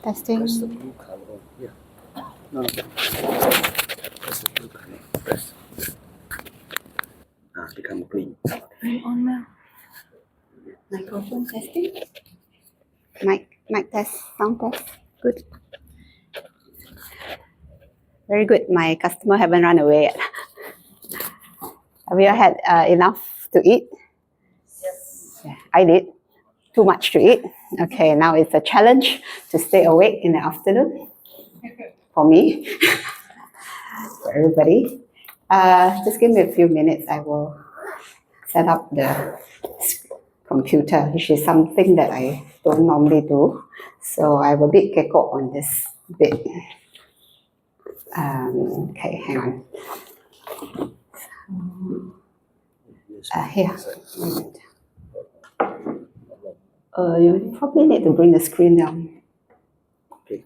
Testing. Press the blue color. Yeah. No. Press the blue color. Press. Become green. Green on now. Microphone testing. Mic test. Sound test. Good. Very good. My customer haven't run away yet. Have you had enough to eat? Yes. Yeah, I did. Too much to eat. Okay, now it's a challenge to stay awake in the afternoon. For me. For everybody. Just give me a few minutes. I will set up the computer, which is something that I don't normally do. So I will bit gecko on this bit. Okay, hang on. Here. You probably need to bring the screen down. Okay.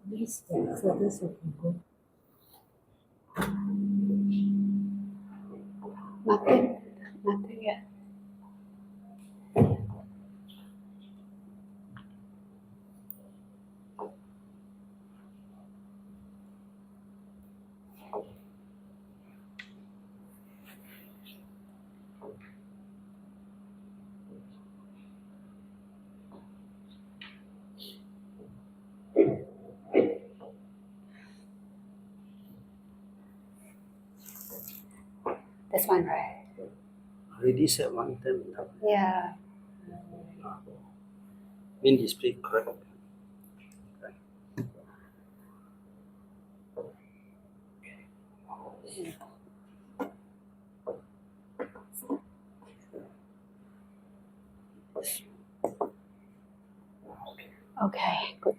This for this will be good. Nothing yet. This one, right? Already set one time enough. Yeah. Main display correct. Okay, good.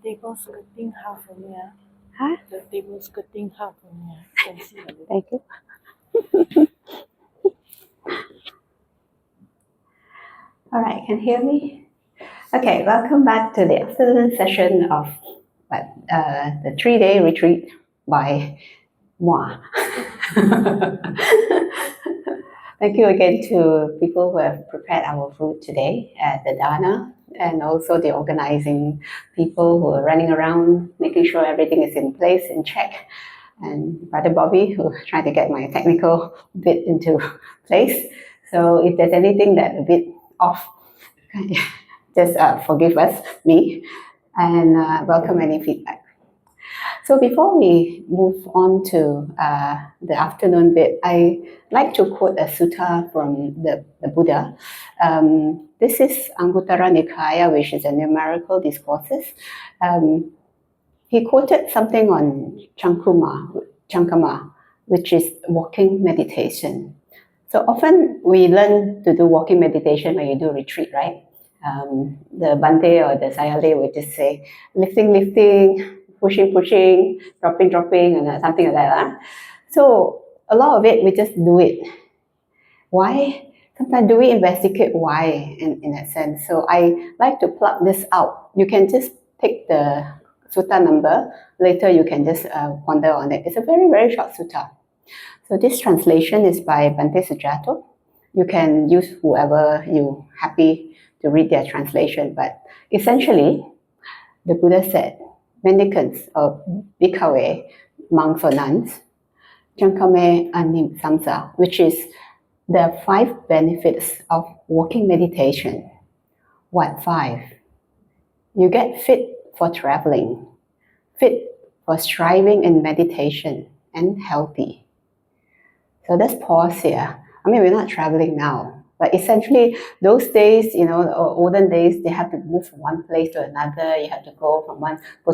Table skirting half from here. Huh? The table skirting half from here. Can see a little. Thank you. All right, can you hear me? Okay, welcome back to the afternoon session of the 3-day retreat by moi. Thank you again to people who have prepared our food today at the Dana, and also the organizing people who are running around, making sure everything is in place, in check. And Brother Bobby, who tried to get my technical bit into place. So if there's anything that's a bit off, just forgive us, me, and welcome any feedback. So before we move on to the afternoon bit, I like to quote a sutta from the Buddha. This is Anguttara Nikaya, which is a numerical discourses. He quoted something on Chankama, which is walking meditation. So often we learn to do walking meditation when you do retreat, right? The Bante or the Sayale would just say, lifting, pushing, dropping, and something like that. So a lot of it, we just do it. Why? Sometimes do we investigate why in that sense? So I like to plug this out. You can just take the sutta number. Later you can just ponder on it. It's a very, very short sutta. So this translation is by Bante Sujato. You can use whoever you happy to read their translation. But essentially, the Buddha said, mendicants or bhikkhawe, monks or nuns, jankame anim samsa, which is the 5 benefits of walking meditation. What 5? You get fit for traveling, fit for striving in meditation, and healthy. So let's pause here. I mean, we're not traveling now, but essentially those days, olden days, they have to move from one place to another. You have to go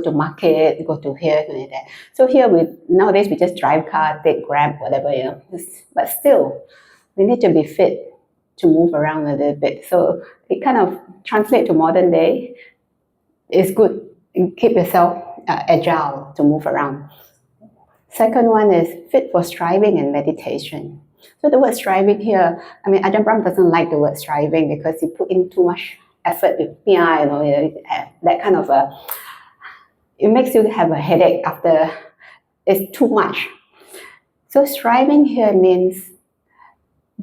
to market, go to here, go to there. So here, nowadays we just drive car, take Grab, whatever, But still, we need to be fit to move around a little bit. So it kind of translates to modern day. It's good. Keep yourself agile to move around. Second one is fit for striving and meditation. So the word striving here, Ajahn Brahm doesn't like the word striving because he put in too much effort with that kind of it makes you have a headache after it's too much. So striving here means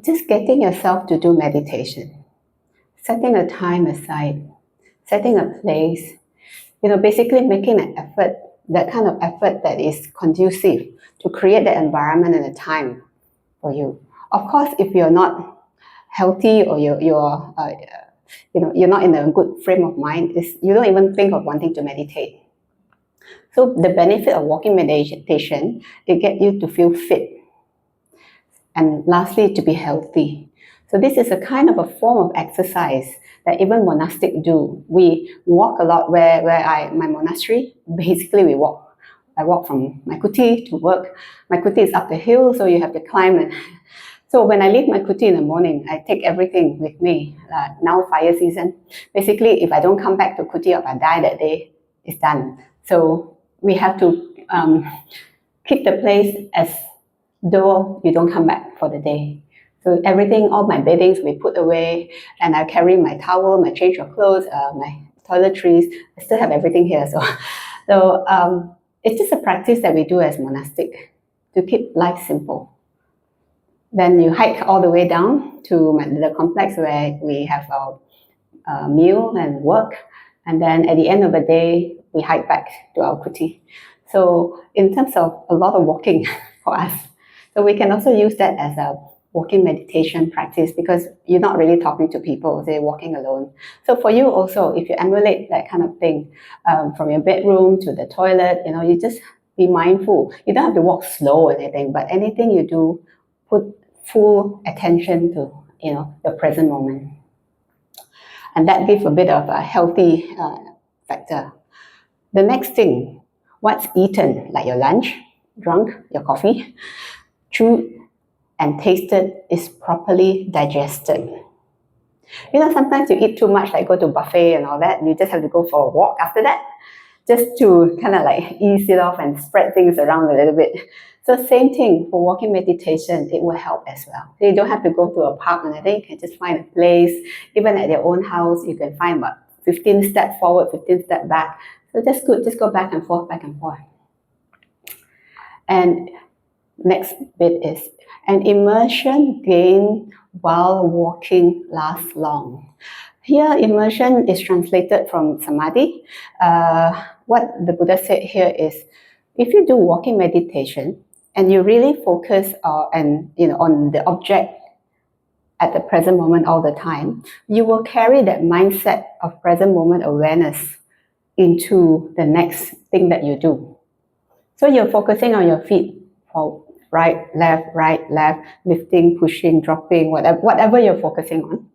just getting yourself to do meditation, setting a time aside, setting a place, basically making an effort, that kind of effort that is conducive to create the environment and the time for you. Of course, if you're not healthy or you're not in a good frame of mind, you don't even think of wanting to meditate. So the benefit of walking meditation, it gets you to feel fit. And lastly, to be healthy. So this is a kind of a form of exercise that even monastic do. We walk a lot where my monastery, basically we walk. I walk from my kuti to work. My kuti is up the hill, so you have to climb. And so when I leave my kuti in the morning, I take everything with me. Now fire season. Basically, if I don't come back to kuti or if I die that day, it's done. So we have to keep the place as though you don't come back for the day. So everything, all my beddings we put away, and I carry my towel, my change of clothes, my toiletries. I still have everything here. So it's just a practice that we do as monastic to keep life simple. Then you hike all the way down to the complex where we have our meal and work. And then at the end of the day, we hike back to our kuti. So in terms of a lot of walking for us, so we can also use that as a walking meditation practice because you're not really talking to people, they're walking alone. So for you also, if you emulate that kind of thing, from your bedroom to the toilet, you just be mindful. You don't have to walk slow or anything, but anything you do, put full attention to, the present moment. And that gives a bit of a healthy factor. The next thing, what's eaten, like your lunch, drunk, your coffee, chewed and tasted is properly digested. Sometimes you eat too much, like go to buffet and all that, you just have to go for a walk after that, just to kind of like ease it off and spread things around a little bit. So same thing for walking meditation, it will help as well. So you don't have to go to a park and I think you can just find a place, even at your own house, you can find about 15 steps forward, 15 steps back. So that's good, just go back and forth, back and forth. And next bit is, an immersion gained while walking lasts long. Here, immersion is translated from samadhi. What the Buddha said here is, if you do walking meditation and you really focus on the object at the present moment all the time, you will carry that mindset of present moment awareness into the next thing that you do. So you're focusing on your feet, for right, left, lifting, pushing, dropping, whatever you're focusing on.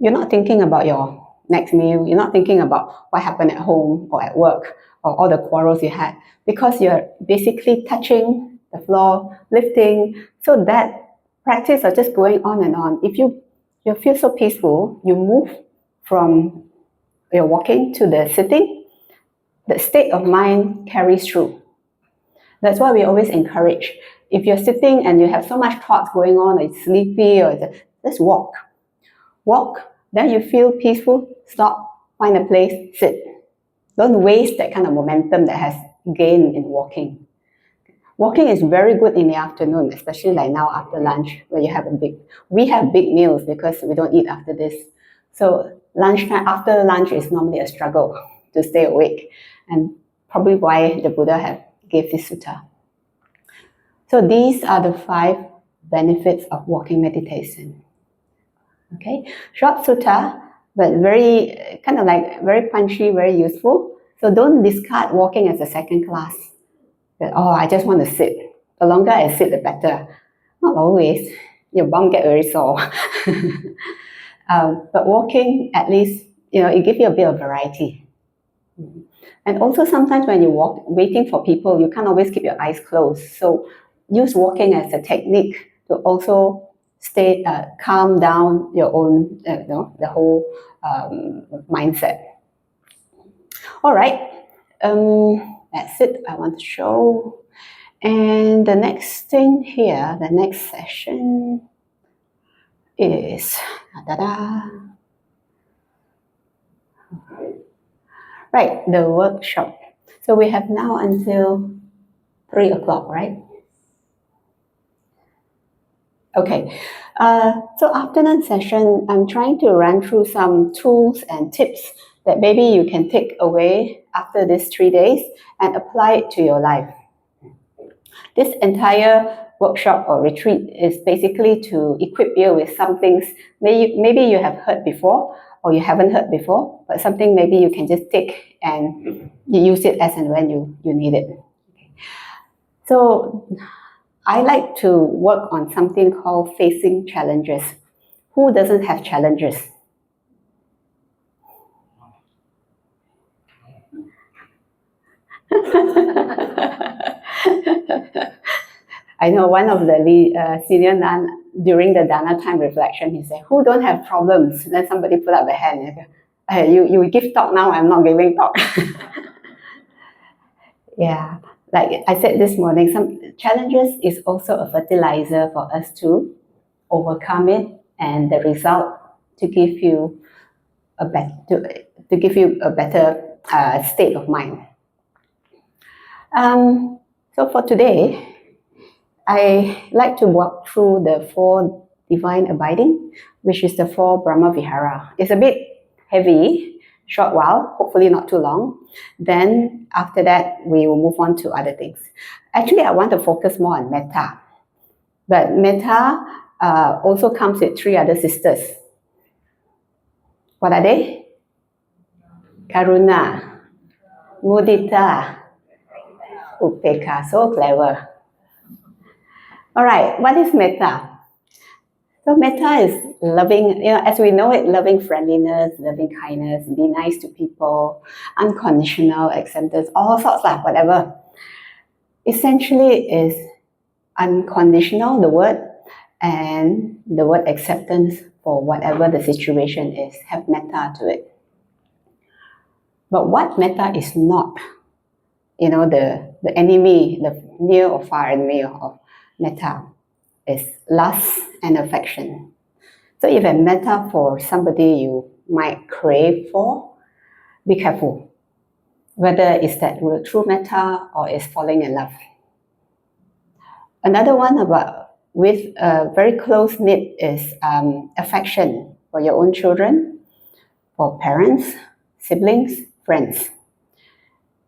You're not thinking about your next meal. You're not thinking about what happened at home or at work or all the quarrels you had, because you're basically touching the floor, lifting. So that practice are just going on and on. If you feel so peaceful, you move from your walking to the sitting, the state of mind carries through. That's why we always encourage, if you're sitting and you have so much thoughts going on, or it's sleepy, just walk. Walk, then you feel peaceful, stop, find a place, sit. Don't waste that kind of momentum that has gained in walking. Walking is very good in the afternoon, especially like now after lunch, where you have we have big meals because we don't eat after this. So lunchtime, after lunch is normally a struggle to stay awake, and probably why the Buddha gave this sutta. So these are the 5 benefits of walking meditation. Okay, short sutta, but very kind of like very punchy, very useful. So don't discard walking as a second class. That, I just want to sit. The longer I sit, the better. Not always. Your bum gets very sore. But walking, at least, it gives you a bit of variety. And also sometimes when you walk, waiting for people, you can't always keep your eyes closed. So use walking as a technique to also stay, calm down your own, the whole mindset. All right, that's it I want to show. And the next thing here, the next session is, Right, the workshop. So we have now until 3 o'clock, right? Okay. So afternoon session, I'm trying to run through some tools and tips that maybe you can take away after these 3 days and apply it to your life. This entire workshop or retreat is basically to equip you with some things maybe you have heard before or you haven't heard before, but something maybe you can just take and you use it as and when you need it. So I like to work on something called facing challenges. Who doesn't have challenges? I know one of the senior nun during the Dana time reflection, he said, "Who don't have problems?" Then somebody put up a hand. And said, you give talk now, I'm not giving talk. Yeah, like I said this morning, some challenges is also a fertilizer for us to overcome it, and the result to give you a better state of mind. So for today, I like to walk through the 4 divine abiding, which is the 4 Brahma Vihara. It's a bit heavy, short while, hopefully not too long. Then after that, we will move on to other things. Actually, I want to focus more on metta. But metta also comes with 3 other sisters. What are they? Karuna, Mudita, Upekkha. So clever. All right, what is metta? So metta is loving, as we know it, loving friendliness, loving kindness, be nice to people, unconditional acceptance, all sorts like whatever. Essentially is unconditional, the word, and the word acceptance for whatever the situation is. Have metta to it. But what metta is not, the enemy, the near or far enemy of metta is lust and affection. So if a metta for somebody you might crave for, be careful. Whether it's that true metta or it's falling in love. Another one with very close knit is affection for your own children, for parents, siblings, friends.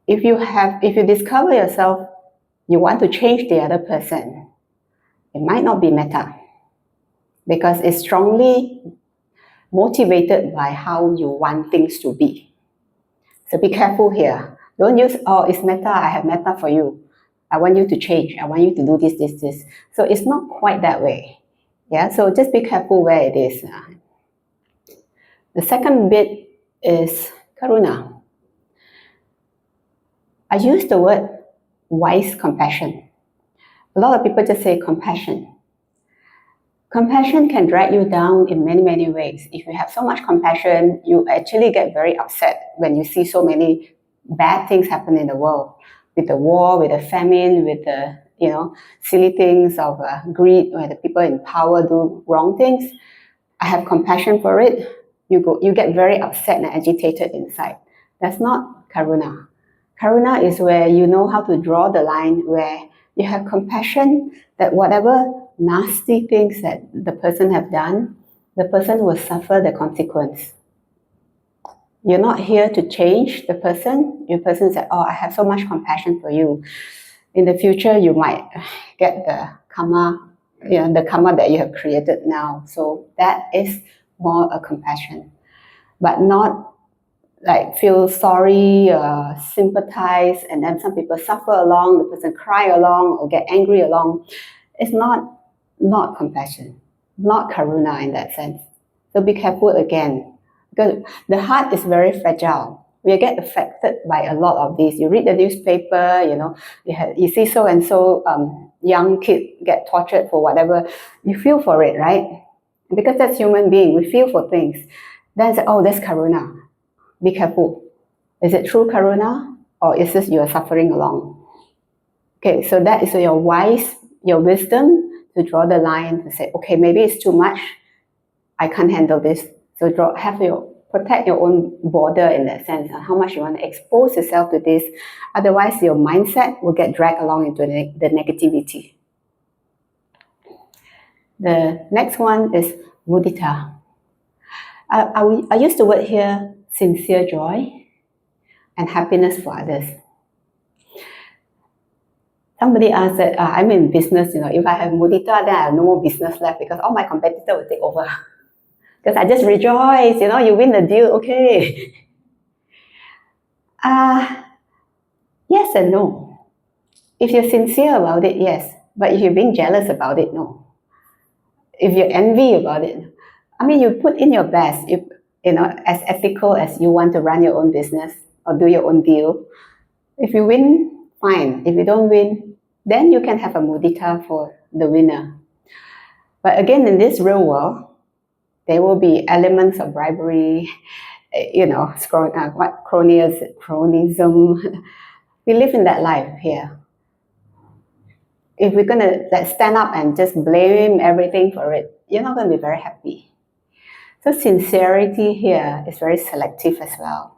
If you discover yourself, you want to change the other person, it might not be metta, because it's strongly motivated by how you want things to be. So be careful here. Don't use, it's metta, I have metta for you. I want you to change. I want you to do this, this, this. So it's not quite that way. Yeah, so just be careful where it is. The second bit is karuna. I use the word wise compassion. A lot of people just say compassion. Compassion can drag you down in many, many ways. If you have so much compassion, you actually get very upset when you see so many bad things happen in the world. With the war, with the famine, with the silly things of greed, where the people in power do wrong things. I have compassion for it. You get very upset and agitated inside. That's not karuna. Karuna is where you know how to draw the line, where you have compassion that whatever nasty things that the person have done, the person will suffer the consequence. You're not here to change the person. Your person said, I have so much compassion for you. In the future, you might get the karma, the karma that you have created now. So that is more a compassion, but not like feel sorry, sympathize, and then some people suffer along, the person cry along or get angry along. It's not compassion, not karuna in that sense. So be careful again. Because the heart is very fragile. We get affected by a lot of these. You read the newspaper, you see so-and-so young kid get tortured for whatever. You feel for it, right? Because that's human being. We feel for things. Then say, that's karuna. Be careful. Is it true karuna? Or is this you are suffering along? Okay, so that is your wisdom to draw the line to say, okay, maybe it's too much. I can't handle this. So have your protect your own border in that sense, and how much you want to expose yourself to this. Otherwise, your mindset will get dragged along into the negativity. The next one is mudita. I use the word here, sincere joy and happiness for others. Somebody asked that I'm in business, if I have mudita, then I have no more business left because all my competitors will take over. Because I just rejoice, you win the deal, okay. Yes and no. If you're sincere about it, yes. But if you're being jealous about it, no. If you're envy about it, you put in your best, as ethical as you want to run your own business or do your own deal. If you win, fine. If you don't win, then you can have a mudita for the winner. But again, in this real world, there will be elements of bribery, cronyism. We live in that life here. If we're going to stand up and just blame everything for it, you're not going to be very happy. So sincerity here is very selective as well.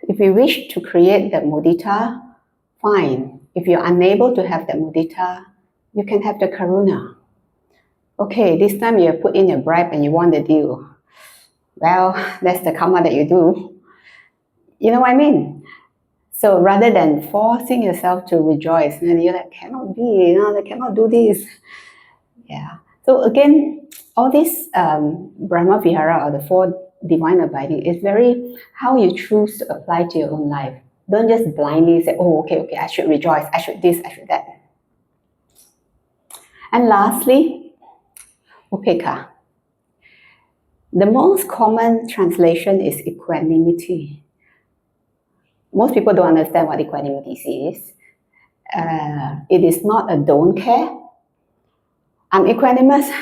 If you wish to create the mudita, fine. If you're unable to have the mudita, you can have the karuna. Okay, this time you put in your bribe and you won the deal. Well, that's the karma that you do. You know what I mean? So rather than forcing yourself to rejoice, and you're like, cannot be, I cannot do this. Yeah. So again, all this Brahma Vihara, or the 4 divine abiding, is very how you choose to apply to your own life. Don't just blindly say, oh, okay, I should rejoice, I should this, I should that. And lastly, upekkha. The most common translation is equanimity. Most people don't understand what equanimity is. It is not a don't care. I'm equanimous,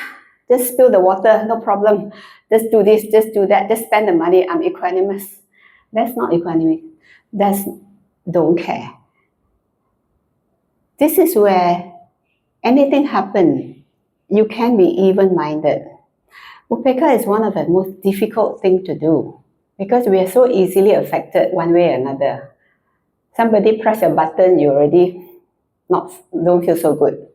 just spill the water, no problem. Just do this, just do that, just spend the money, I'm equanimous. That's not equanimity. That's don't care. This is where anything happens, you can be even-minded. Upekkha is one of the most difficult things to do because we are so easily affected one way or another. Somebody press your button, you already don't feel so good.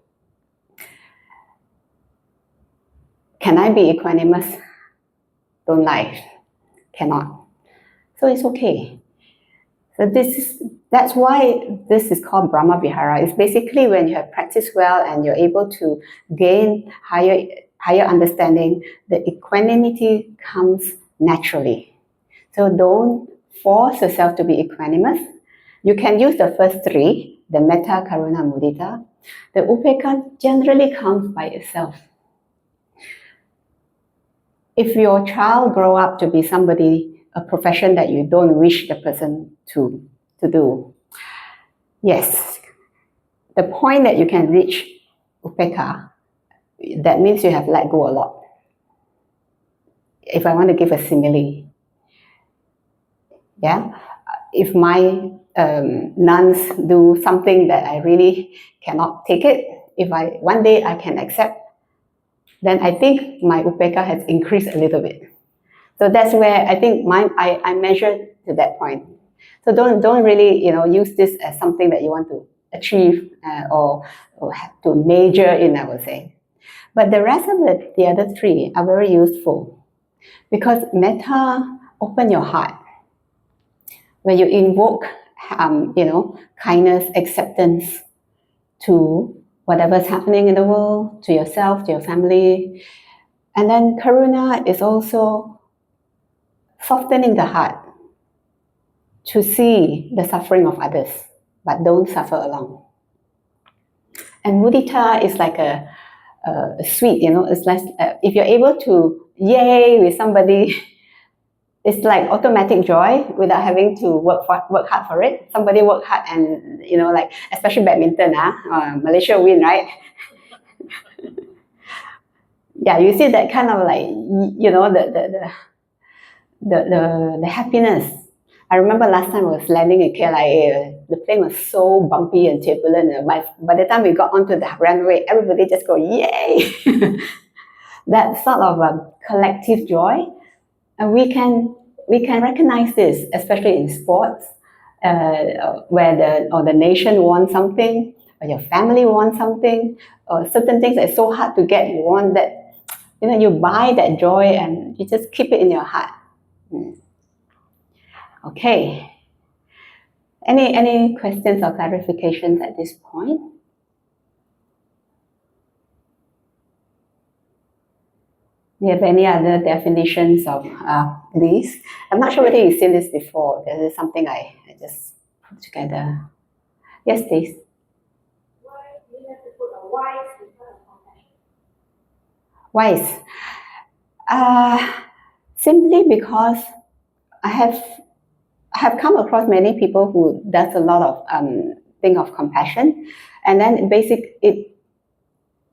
Can I be equanimous? Don't lie. Cannot. So it's okay. So that's why this is called Brahma Vihara. It's basically when you have practiced well and you're able to gain higher understanding, the equanimity comes naturally. So don't force yourself to be equanimous. You can use the first 3, the metta, karuna, mudita. The upekkha generally comes by itself. If your child grow up to be somebody, a profession that you don't wish the person to do, yes, the point that you can reach upekkha, that means you have let go a lot. If I want to give a simile, yeah, if my nuns do something that I really cannot take it, if one day I can accept, then I think my upekkha has increased a little bit. So that's where I think I measure to that point. So don't really use this as something that you want to achieve or have to major in, I would say. But the rest of the other 3 are very useful because metta open your heart. When you invoke kindness, acceptance to whatever's happening in the world, to yourself, to your family. And then karuna is also softening the heart to see the suffering of others, but don't suffer alone. And mudita is like a sweet, it's like if you're able to yay with somebody, it's like automatic joy without having to work hard for it. Somebody work hard and, like, especially badminton, Malaysia win, right? Yeah, you see that kind of like, the happiness. I remember last time I was landing in KLIA, the plane was so bumpy and turbulent. By the time we got onto the runway, everybody just go, yay! That sort of a collective joy. And we can we can recognize this, especially in sports, where the nation wants something, or your family wants something, or certain things that are so hard to get, you want that, you buy that joy and you just keep it in your heart. Okay. Any questions or clarifications at this point? Do you have any other definitions of this? I'm not sure whether you've seen this before. This is something I just put together. Yes, please. Why do you have to put a wise in front of compassion? Wise. Simply because I have come across many people who does a lot of thing of compassion, and then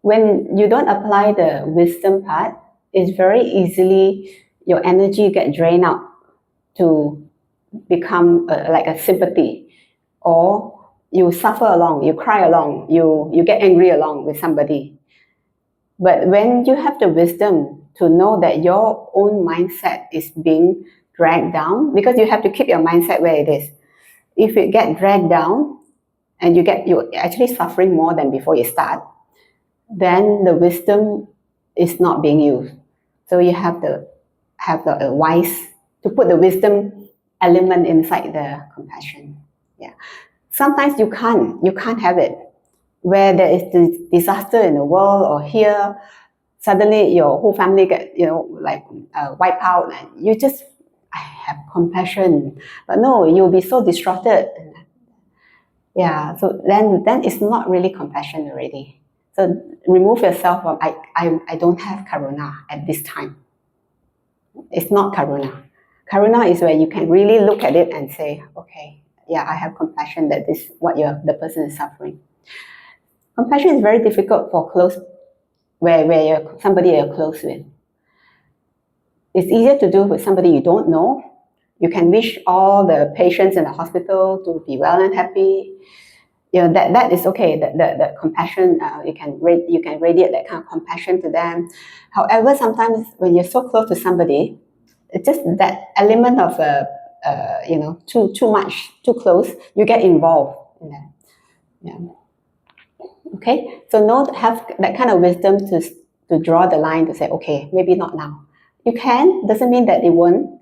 when you don't apply the wisdom part, it's very easily your energy get drained out to become like a sympathy, or you suffer along, you cry along, you get angry along with somebody. But when you have the wisdom to know that your own mindset is being dragged down, because you have to keep your mindset where it is. If it get dragged down and you're actually suffering more than before you start, then the wisdom is not being used. So you have to have the wise to put the wisdom element inside the compassion. Yeah. Sometimes you can't have it. Where there is this disaster in the world or here, suddenly your whole family get wiped out, and you just have compassion, but no, you'll be so distracted. Yeah, so then it's not really compassion already. So remove yourself from I don't have karuna at this time. It's not karuna. Karuna is where you can really look at it and say, okay, yeah, I have compassion that this what the person is suffering. Compassion is very difficult for close, where you're somebody you're close with. It's easier to do with somebody you don't know. You can wish all the patients in the hospital to be well and happy. That is okay. The compassion, you can radiate that kind of compassion to them. However, sometimes when you're so close to somebody, it's just that element of too much, too close, you get involved in that. Yeah. Okay, so have that kind of wisdom to draw the line to say, okay, maybe not now. You can, doesn't mean that it won't.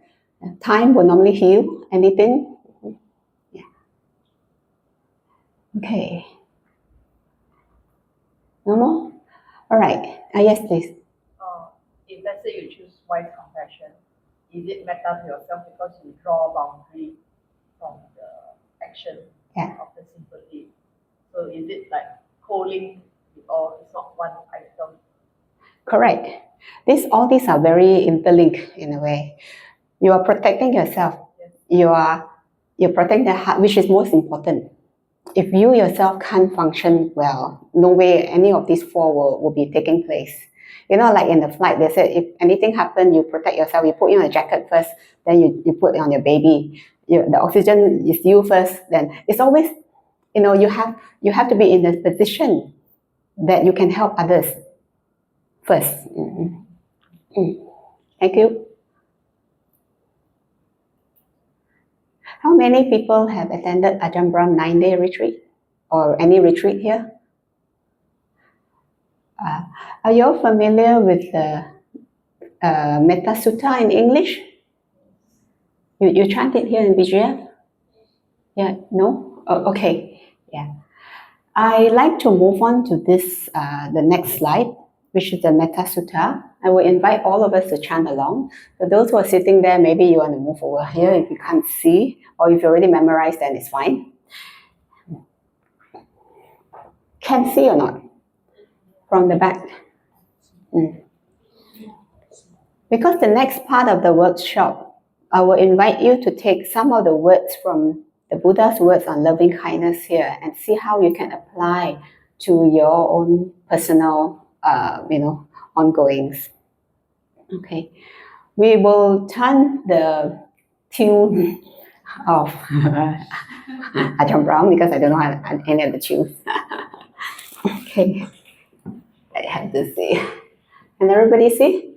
Time will normally heal anything. Yeah. Okay. No more? All right. Yes, please. If let's say you choose wise compassion, is it metta to yourself because you draw a boundary from the action of the sympathy? So is it like co-linked, or it's not one item? Correct. All these are very interlinked in a way. You are protecting yourself. Yes. You're protecting the heart, which is most important. If you yourself can't function well, no way any of these four will be taking place. Like in the flight, they said if anything happens, you protect yourself. You put in a jacket first, then you put it on your baby. The oxygen is you first. Then it's always, you have to be in the position that you can help others first. Thank you. How many people have attended Ajahn Brahm 9-day retreat or any retreat here? Are you all familiar with the Metta Sutta in English? You chant it here in BGF? Yeah, no? Oh, okay, yeah. I like to move on to this, the next slide, which is the Metta Sutta. I will invite all of us to chant along. For those who are sitting there, maybe you want to move over here if you can't see, or if you already memorized, then it's fine. Can see or not? From the back. Because the next part of the workshop, I will invite you to take some of the words from the Buddha's words on loving kindness here and see how you can apply to your own personal, ongoings. Okay, we will turn the tune of Ajahn Brahm because I don't know any of the tunes. Okay, I have to see. Can everybody see?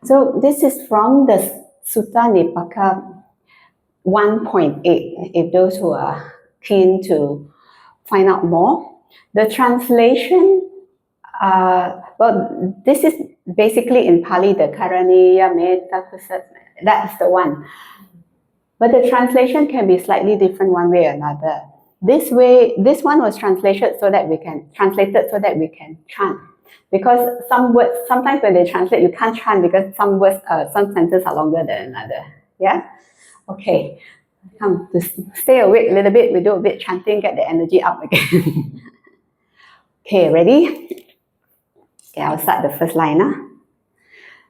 So this is from the Sutta Nipaka 1.8, if those who are keen to find out more. The translation, well, this is basically in Pali, the Karaniya Metta Kusat, that's the one. But the translation can be slightly different one way or another. This one was translated so that we can chant. Because some words, sometimes when they translate, you can't chant because some words, some sentences are longer than another. Yeah? Okay. Come to stay awake a little bit, we do a bit chanting, get the energy up again. Okay, ready? Okay, I'll start the first line.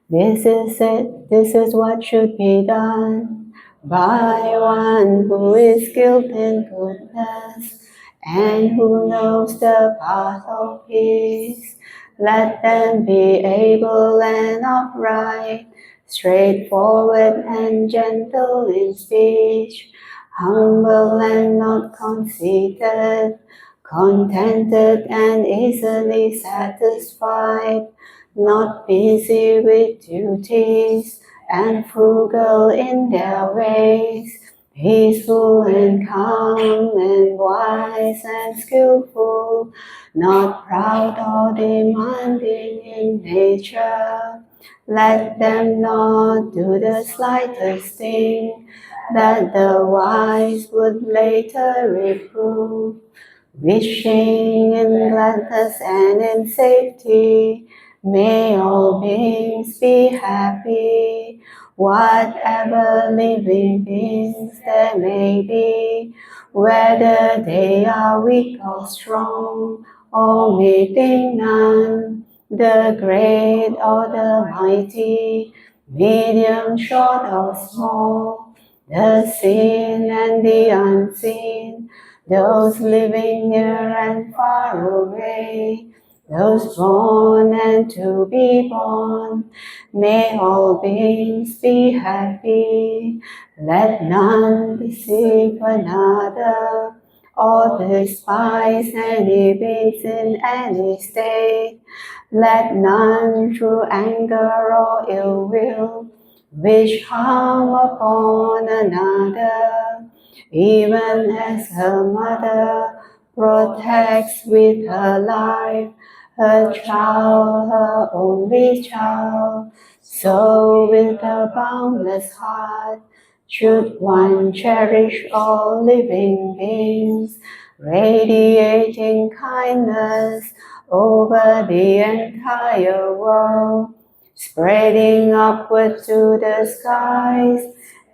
This is it, this is what should be done by one who is skilled in goodness and who knows the path of peace. Let them be able and upright, straightforward and gentle in speech, humble and not conceited, contented and easily satisfied, not busy with duties and frugal in their ways, peaceful and calm and wise and skillful, not proud or demanding in nature. Let them not do the slightest thing that the wise would later reprove, wishing in gladness and in safety. May all beings be happy, whatever living beings there may be, whether they are weak or strong, omitting none, the great or the mighty, medium, short or small, the seen and the unseen, those living near and far away, those born and to be born. May all beings be happy. Let none deceive another or despise any beings in any state. Let none through anger or ill will wish harm upon another, even as her mother protects with her life her child, her only child. So with a boundless heart should one cherish all living beings, radiating kindness over the entire world, spreading upward to the skies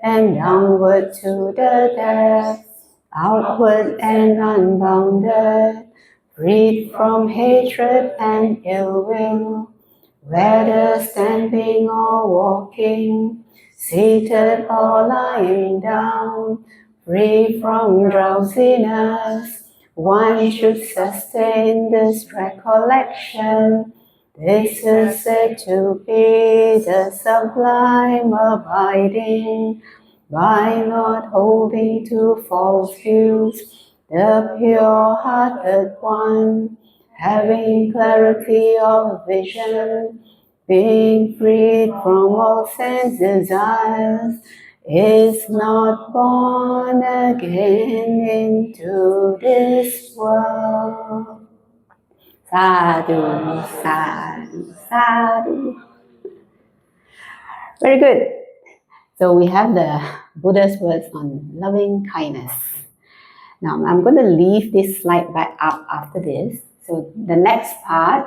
and downward to the depths, outward and unbounded, freed from hatred and ill will, whether standing or walking, seated or lying down, free from drowsiness. One should sustain this recollection. This is said to be the sublime abiding, by not holding to false views, the pure-hearted one, having clarity of vision, being freed from all sense desires, is not born again into this world. Sadhu, sadhu, sadhu. Very good. So we have the Buddha's words on loving kindness. Now I'm going to leave this slide back up after this. So the next part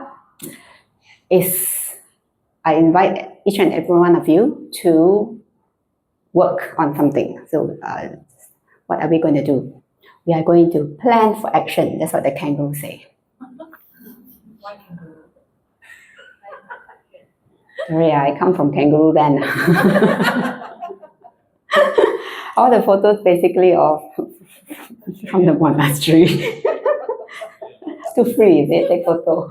is I invite each and every one of you to work on something. So what are we going to do? We are going to plan for action. That's what the kangaroo say. Why kangaroo? Sorry, I come from kangaroo land. All the photos basically of from the monastery. It's too free, is it? Take photo.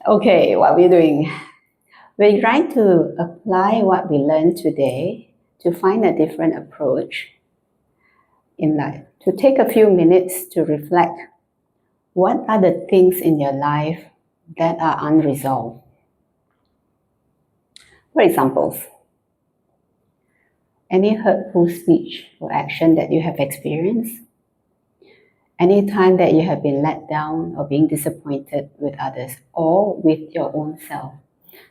Okay, what we're doing. We're trying to apply what we learned today to find a different approach in life. To take a few minutes to reflect, what are the things in your life that are unresolved? For examples, any hurtful speech or action that you have experienced, any time that you have been let down or being disappointed with others or with your own self.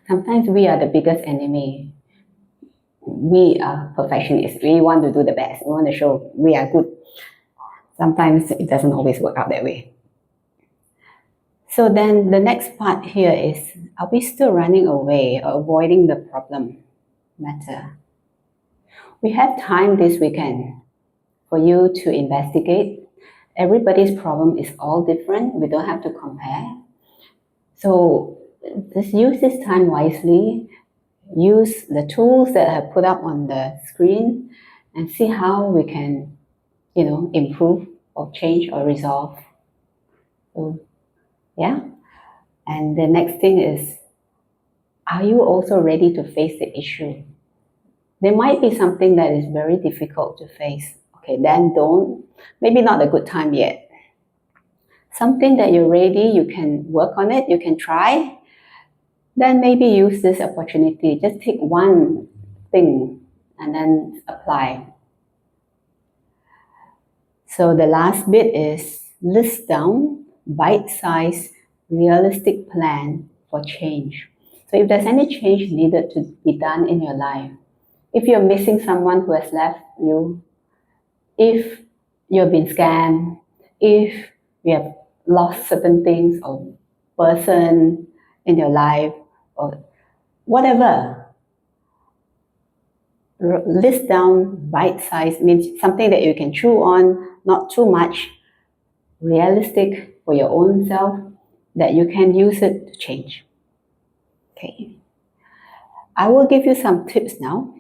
Sometimes we are the biggest enemy. We are perfectionists. We want to do the best. We want to show we are good. Sometimes it doesn't always work out that way. So then the next part here is, are we still running away or avoiding the problem matter? We have time this weekend for you to investigate. Everybody's problem is all different. We don't have to compare. So just use this time wisely. Use the tools that I have put up on the screen and see how we can, improve or change or resolve. So, yeah. And the next thing is, are you also ready to face the issue? There might be something that is very difficult to face. Okay, then maybe not a good time yet. Something that you're ready, you can work on it, you can try. Then maybe use this opportunity. Just take one thing and then apply. So the last bit is list down bite-sized, realistic plan for change. So if there's any change needed to be done in your life, if you're missing someone who has left you, if you've been scammed, if you have lost certain things or person in your life, or whatever, list down bite-sized, means something that you can chew on, not too much, realistic for your own self, that you can use it to change. Okay. I will give you some tips now.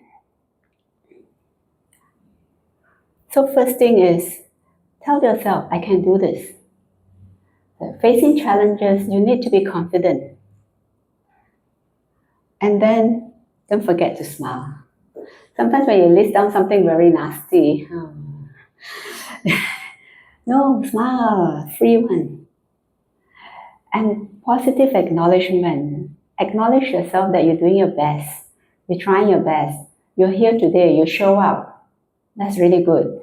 So first thing is, tell yourself, I can do this. Facing challenges, you need to be confident. And then, don't forget to smile. Sometimes when you list down something very nasty, no, smile, free one. And positive acknowledgement. Acknowledge yourself that you're doing your best. You're trying your best. You're here today, you show up. That's really good.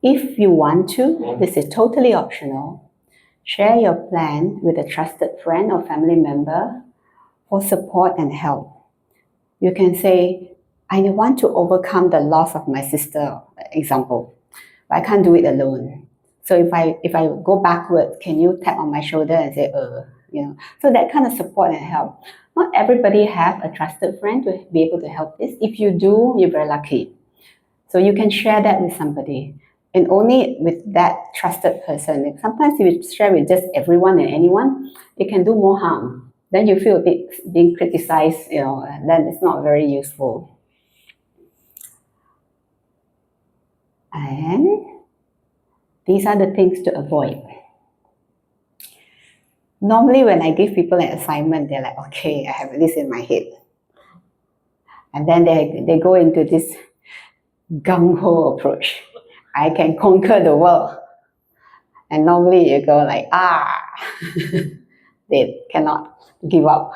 If you want to, this is totally optional, share your plan with a trusted friend or family member for support and help. You can say, I want to overcome the loss of my sister, example, but I can't do it alone. So if I go backward, can you tap on my shoulder and say, So that kind of support and help. Not everybody have a trusted friend to be able to help this. If you do, you're very lucky. So you can share that with somebody. And only with that trusted person. Sometimes if you share with just everyone and anyone, it can do more harm. Then you feel a bit being criticized, and then it's not very useful. And these are the things to avoid. Normally when I give people an assignment, they're like, okay, I have this in my head. And then they go into this gung-ho approach. I can conquer the world. And normally you go like, they cannot give up.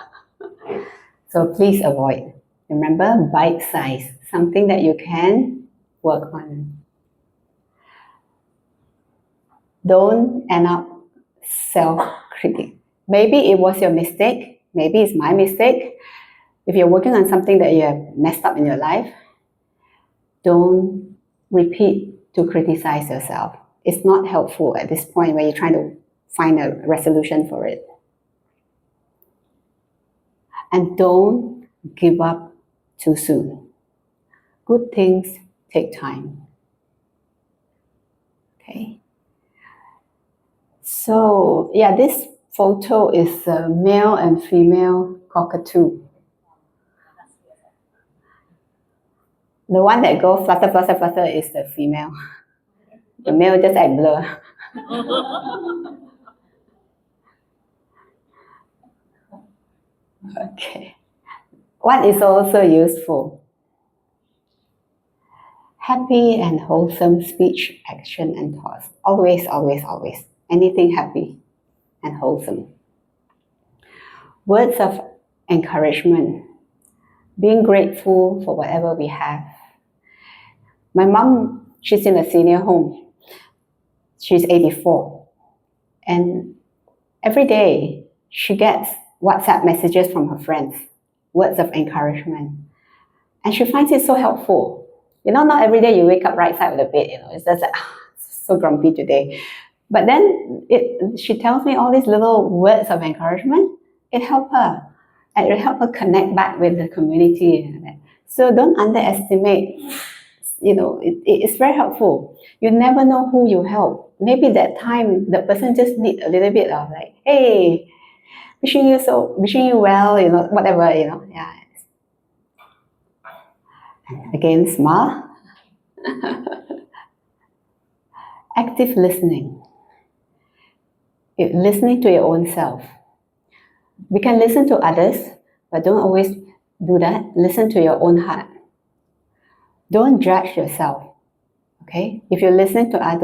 So please avoid. Remember, bite-size, something that you can work on. Don't end up self-critic. Maybe it was your mistake. Maybe it's my mistake. If you're working on something that you have messed up in your life, don't repeat to criticize yourself. It's not helpful at this point when you're trying to find a resolution for it. And don't give up too soon. Good things take time. Okay. So, this photo is a male and female cockatoo. The one that goes flutter, flutter, flutter is the female. The male just act blur. Okay. What is also useful? Happy and wholesome speech, action, and thoughts. Always, always, always. Anything happy and wholesome. Words of encouragement, being grateful for whatever we have. My mom, she's in a senior home. She's 84. And every day she gets WhatsApp messages from her friends, words of encouragement. And she finds it so helpful. Not every day you wake up right side of the bed, it's just like, so grumpy today. But then she tells me all these little words of encouragement. It helps her. And it helps her connect back with the community. So don't underestimate, it's very helpful. You never know who you help. Maybe that time the person just need a little bit of like, hey, wishing you well, whatever, yeah. Again, smile. Active listening. Listening to your own self. We can listen to others, but don't always do that. Listen to your own heart. Don't judge yourself. Okay? If you're listening to others,